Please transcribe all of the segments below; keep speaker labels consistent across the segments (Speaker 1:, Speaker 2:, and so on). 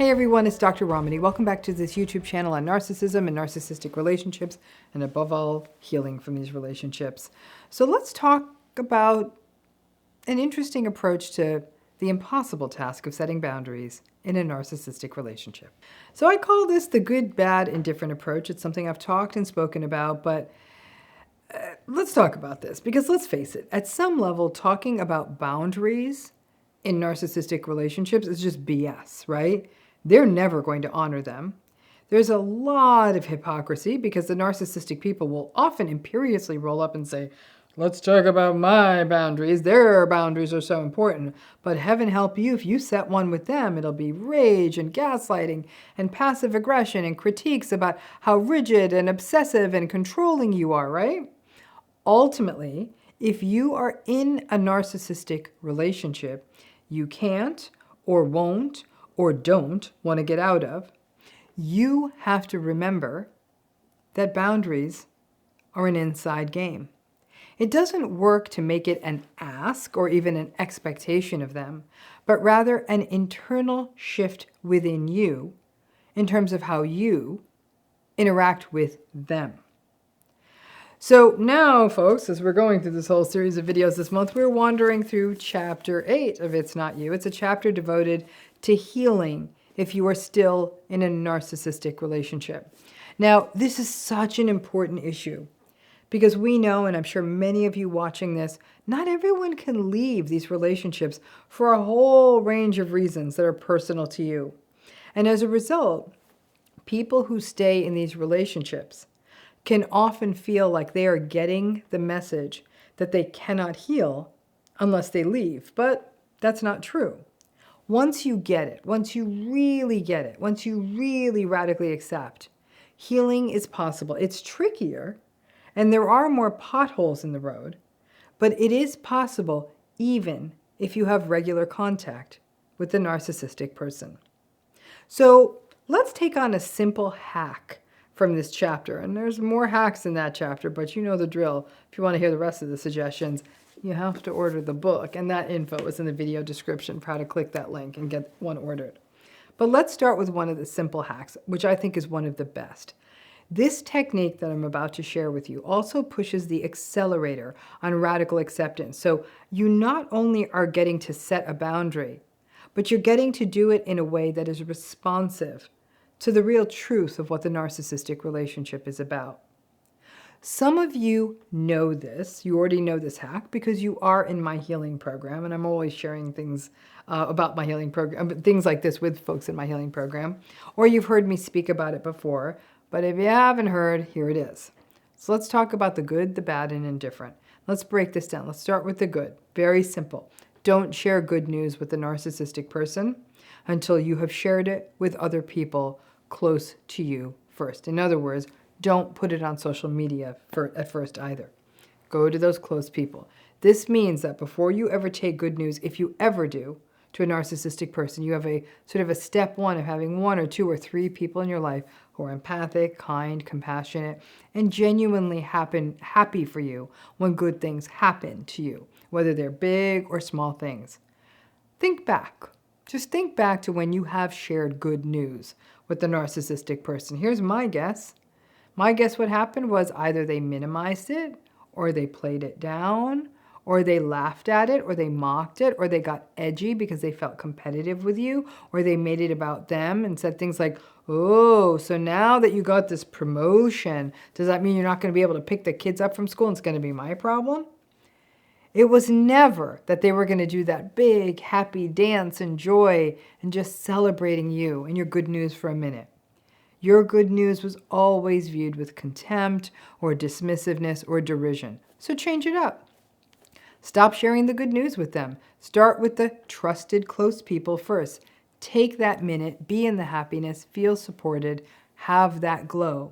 Speaker 1: Hey everyone, it's Dr. RAMANI. Welcome back to this YouTube channel on narcissism and narcissistic relationships, and above all, healing from these relationships. So let's talk about an interesting approach to the impossible task of setting boundaries in a narcissistic relationship. So I call this the good, bad, indifferent approach. It's something I've talked and spoken about, but let's talk about this, because let's face it, at some level, talking about boundaries in narcissistic relationships is just BS, right? They're never going to honor them. There's a lot of hypocrisy because the narcissistic people will often imperiously roll up and say, let's talk about my boundaries. Their boundaries are so important. But heaven help you, if you set one with them, it'll be rage and gaslighting and passive aggression and critiques about how rigid and obsessive and controlling you are, right? Ultimately, if you are in a narcissistic relationship you can't or won't or don't want to get out of, you have to remember that boundaries are an inside game. It doesn't work to make it an ask or even an expectation of them, but rather an internal shift within you in terms of how you interact with them. So now, folks, as we're going through this whole series of videos this month, we're wandering through Chapter 8 of It's Not You. It's a chapter devoted to healing if you are still in a narcissistic relationship. Now, this is such an important issue because we know, and I'm sure many of you watching this, not everyone can leave these relationships for a whole range of reasons that are personal to you. And as a result, people who stay in these relationships can often feel like they are getting the message that they cannot heal unless they leave. But that's not true. Once you get it, once you really get it, once you really radically accept, healing is possible. It's trickier, and there are more potholes in the road, but it is possible even if you have regular contact with the narcissistic person. So let's take on a simple hack from this chapter. And there's more hacks in that chapter, but you know the drill. If you want to hear the rest of the suggestions, you have to order the book. And that info is in the video description for how to click that link and get one ordered. But let's start with one of the simple hacks, which I think is one of the best. This technique that I'm about to share with you also pushes the accelerator on radical acceptance. So you not only are getting to set a boundary, but you're getting to do it in a way that is responsive to the real truth of what the narcissistic relationship is about. Some of you know this. You already know this hack because you are in my healing program, and I'm always sharing things about my healing program, things like this with folks in my healing program, or you've heard me speak about it before, but if you haven't heard, here it is. So let's talk about the good, the bad, and indifferent. Let's break this down. Let's start with the good. Very simple. Don't share good news with the narcissistic person until you have shared it with other people close to you first. In other words, don't put it on social media at first either. Go to those close people. This means that before you ever take good news, if you ever do, to a narcissistic person, you have a sort of a step one of having one or two or three people in your life who are empathic, kind, compassionate, and genuinely happy for you when good things happen to you, whether they're big or small things. Think back. Just think back to when you have shared good news with the narcissistic person. Here's my guess. My guess what happened was either they minimized it, or they played it down, or they laughed at it, or they mocked it, or they got edgy because they felt competitive with you, or they made it about them and said things like, oh, so now that you got this promotion, does that mean you're not going to be able to pick the kids up from school and it's going to be my problem? It was never that they were going to do that big, happy dance and joy and just celebrating you and your good news for a minute. Your good news was always viewed with contempt or dismissiveness or derision. So change it up. Stop sharing the good news with them. Start with the trusted, close people first. Take that minute, be in the happiness, feel supported, have that glow.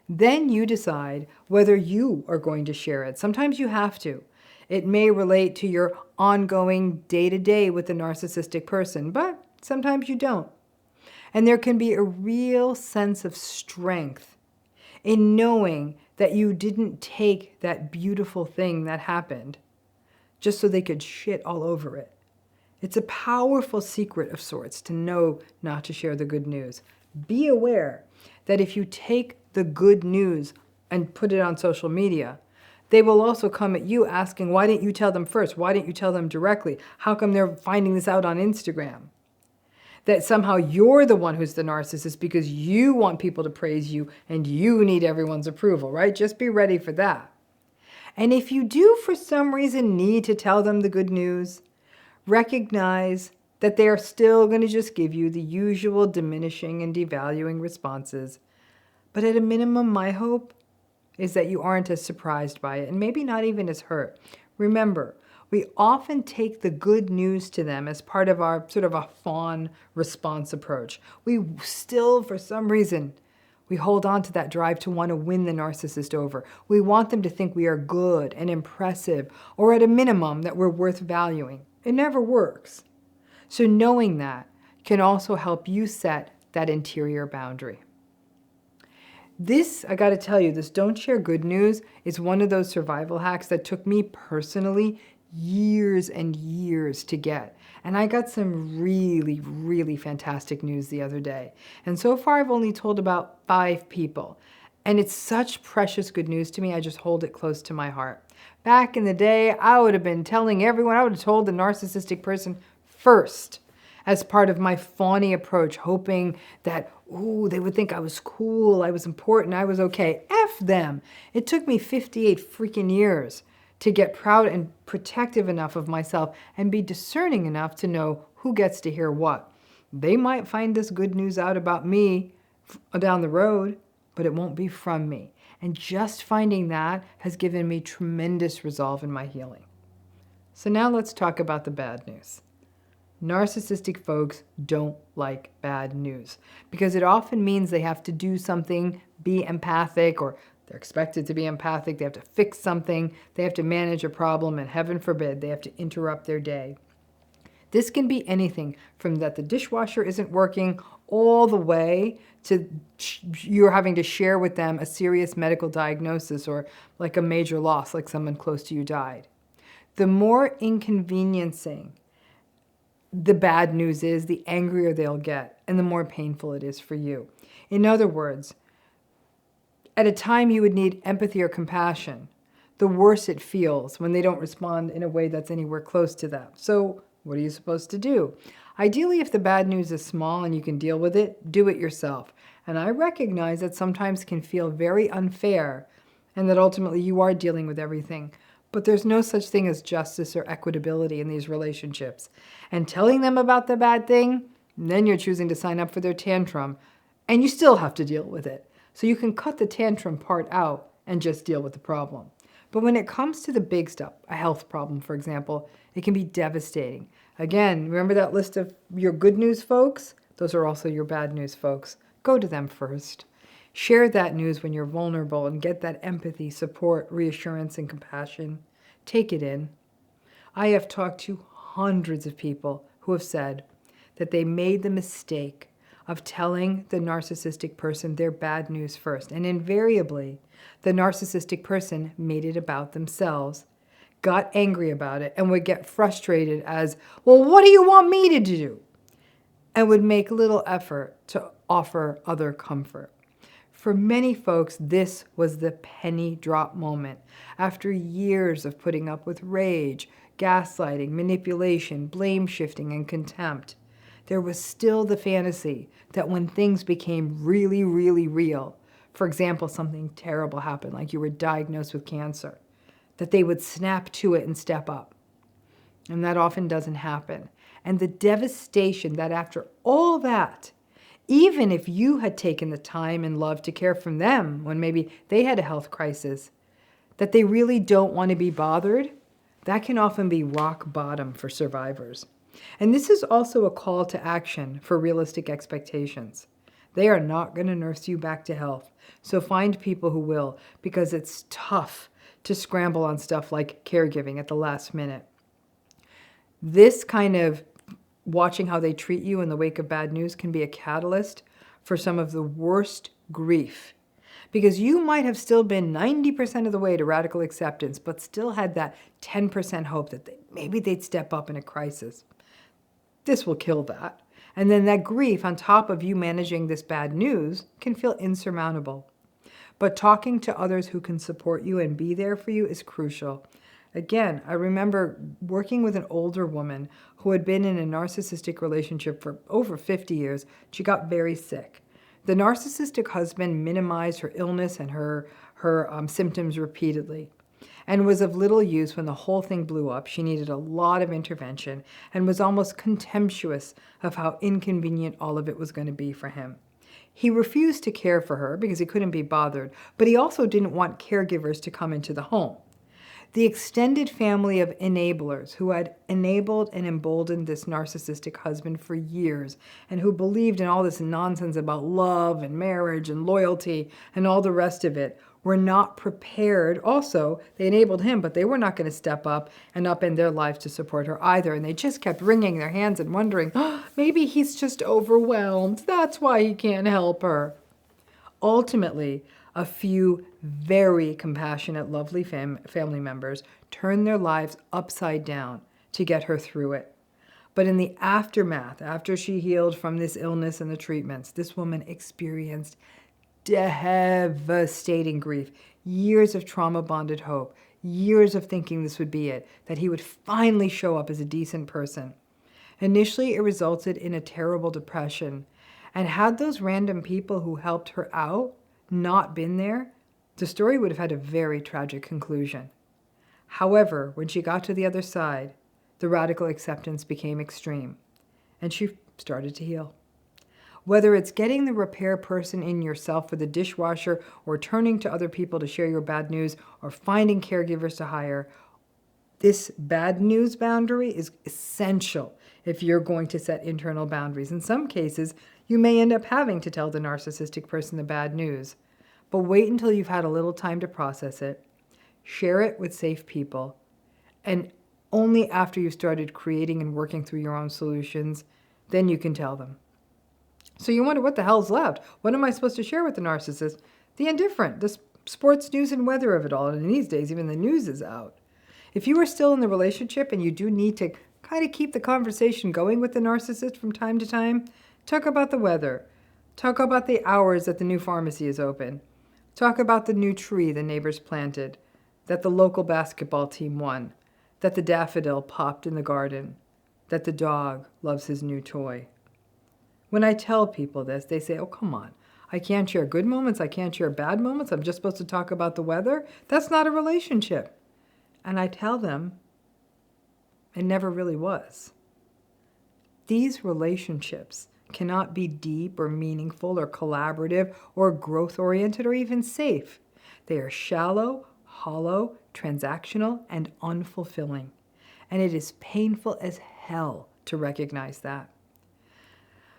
Speaker 1: Then you decide whether you are going to share it. Sometimes you have to. It may relate to your ongoing day-to-day with the narcissistic person, but sometimes you don't. And there can be a real sense of strength in knowing that you didn't take that beautiful thing that happened just so they could shit all over it. It's a powerful secret of sorts to know not to share the good news. Be aware that if you take the good news and put it on social media, they will also come at you asking, why didn't you tell them first? Why didn't you tell them directly? How come they're finding this out on Instagram? That somehow you're the one who's the narcissist because you want people to praise you and you need everyone's approval, right? Just be ready for that. And if you do for some reason need to tell them the good news, recognize that they are still going to just give you the usual diminishing and devaluing responses. But at a minimum, my hope is that you aren't as surprised by it and maybe not even as hurt. Remember, we often take the good news to them as part of our sort of a fawn response approach. We still, for some reason, we hold on to that drive to want to win the narcissist over. We want them to think we are good and impressive, or at a minimum, that we're worth valuing. It never works. So knowing that can also help you set that interior boundary. This, I got to tell you, this don't share good news is one of those survival hacks that took me personally years and years to get. And I got some really, really fantastic news the other day. And so far I've only told about 5 people. And it's such precious good news to me, I just hold it close to my heart. Back in the day, I would have been telling everyone, I would have told the narcissistic person first as part of my fawny approach, hoping that, ooh, they would think I was cool, I was important, I was okay. F them. It took me 58 freaking years to get proud and protective enough of myself and be discerning enough to know who gets to hear what. They might find this good news out about me down the road, but it won't be from me. And just finding that has given me tremendous resolve in my healing. So now let's talk about the bad news. Narcissistic folks don't like bad news because it often means they have to do something, be empathic, or they're expected to be empathic, they have to fix something, they have to manage a problem, and heaven forbid, they have to interrupt their day. This can be anything from that the dishwasher isn't working all the way to you're having to share with them a serious medical diagnosis or like a major loss, like someone close to you died. The more inconveniencing the bad news is, the angrier they'll get and the more painful it is for you. In other words, at a time you would need empathy or compassion, the worse it feels when they don't respond in a way that's anywhere close to that. So what are you supposed to do? Ideally, if the bad news is small and you can deal with it, do it yourself. And I recognize that sometimes can feel very unfair and that ultimately you are dealing with everything. But there's no such thing as justice or equitability in these relationships. And telling them about the bad thing, then you're choosing to sign up for their tantrum, and you still have to deal with it. So you can cut the tantrum part out and just deal with the problem. But when it comes to the big stuff, a health problem, for example, it can be devastating. Again, remember that list of your good news folks? Those are also your bad news folks. Go to them first. Share that news when you're vulnerable and get that empathy, support, reassurance, and compassion. Take it in. I have talked to hundreds of people who have said that they made the mistake of telling the narcissistic person their bad news first. And invariably, the narcissistic person made it about themselves, got angry about it, and would get frustrated as, well, what do you want me to do? And would make little effort to offer other comfort. For many folks, this was the penny drop moment. After years of putting up with rage, gaslighting, manipulation, blame shifting, and contempt, there was still the fantasy that when things became really, really real, for example, something terrible happened, like you were diagnosed with cancer, that they would snap to it and step up. And that often doesn't happen. And the devastation that after all that, even if you had taken the time and love to care for them when maybe they had a health crisis, that they really don't want to be bothered, that can often be rock bottom for survivors. And this is also a call to action for realistic expectations. They are not going to nurse you back to health. So find people who will, because it's tough to scramble on stuff like caregiving at the last minute. This kind of watching how they treat you in the wake of bad news can be a catalyst for some of the worst grief. Because you might have still been 90% of the way to radical acceptance, but still had that 10% hope that maybe they'd step up in a crisis. This will kill that. And then that grief on top of you managing this bad news can feel insurmountable. But talking to others who can support you and be there for you is crucial. Again, I remember working with an older woman who had been in a narcissistic relationship for over 50 years. She got very sick. The narcissistic husband minimized her illness and her symptoms repeatedly, and was of little use when the whole thing blew up. She needed a lot of intervention and was almost contemptuous of how inconvenient all of it was going to be for him. He refused to care for her because he couldn't be bothered, but he also didn't want caregivers to come into the home. The extended family of enablers who had enabled and emboldened this narcissistic husband for years and who believed in all this nonsense about love and marriage and loyalty and all the rest of it were not prepared. Also, they enabled him, but they were not going to step up and upend their lives to support her either. And they just kept wringing their hands and wondering, oh, maybe he's just overwhelmed. That's why he can't help her. Ultimately, a few very compassionate, lovely family members turned their lives upside down to get her through it. But in the aftermath, after she healed from this illness and the treatments, this woman experienced devastating grief, years of trauma-bonded hope, years of thinking this would be it, that he would finally show up as a decent person. Initially, it resulted in a terrible depression. And had those random people who helped her out not been there, the story would have had a very tragic conclusion. However, when she got to the other side, the radical acceptance became extreme, and she started to heal. Whether it's getting the repair person in yourself for the dishwasher, or turning to other people to share your bad news, or finding caregivers to hire, this bad news boundary is essential if you're going to set internal boundaries. In some cases, you may end up having to tell the narcissistic person the bad news, but wait until you've had a little time to process it, share it with safe people, and only after you've started creating and working through your own solutions, then you can tell them. So you wonder, what the hell's left? What am I supposed to share with the narcissist? The indifferent, the sports news and weather of it all. And these days, even the news is out. If you are still in the relationship and you do need to kind of keep the conversation going with the narcissist from time to time, talk about the weather. Talk about the hours that the new pharmacy is open. Talk about the new tree the neighbors planted, that the local basketball team won, that the daffodil popped in the garden, that the dog loves his new toy. When I tell people this, they say, oh, come on. I can't share good moments. I can't share bad moments. I'm just supposed to talk about the weather. That's not a relationship. And I tell them it never really was. These relationships cannot be deep or meaningful or collaborative or growth-oriented or even safe. They are shallow, hollow, transactional, and unfulfilling. And it is painful as hell to recognize that.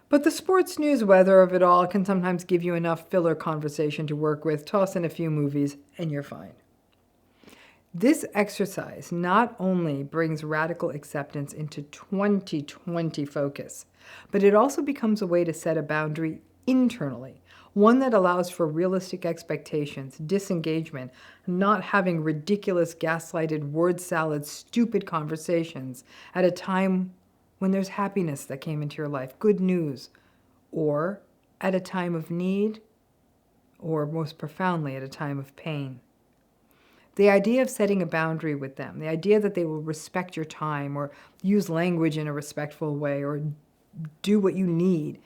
Speaker 1: But the sports news weather of it all can sometimes give you enough filler conversation to work with. Toss in a few movies and you're fine. This exercise not only brings radical acceptance into 2020 focus, but it also becomes a way to set a boundary internally, one that allows for realistic expectations, disengagement, not having ridiculous, gaslighted, word salad, stupid conversations at a time when there's happiness that came into your life, good news, or at a time of need, or most profoundly at a time of pain. The idea of setting a boundary with them, the idea that they will respect your time or use language in a respectful way or do what you need.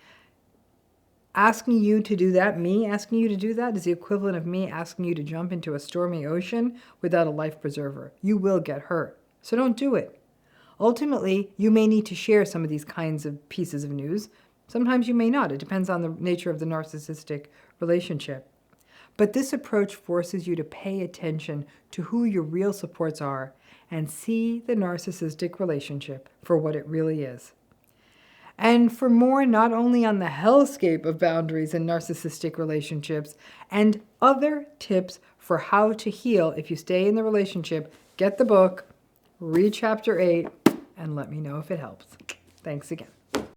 Speaker 1: Asking you to do that, me asking you to do that, is the equivalent of me asking you to jump into a stormy ocean without a life preserver. You will get hurt, so don't do it. Ultimately, you may need to share some of these kinds of pieces of news. Sometimes you may not. It depends on the nature of the narcissistic relationship. But this approach forces you to pay attention to who your real supports are and see the narcissistic relationship for what it really is. And for more, not only on the hellscape of boundaries in narcissistic relationships and other tips for how to heal if you stay in the relationship, get the book, read chapter 8, and let me know if it helps. Thanks again.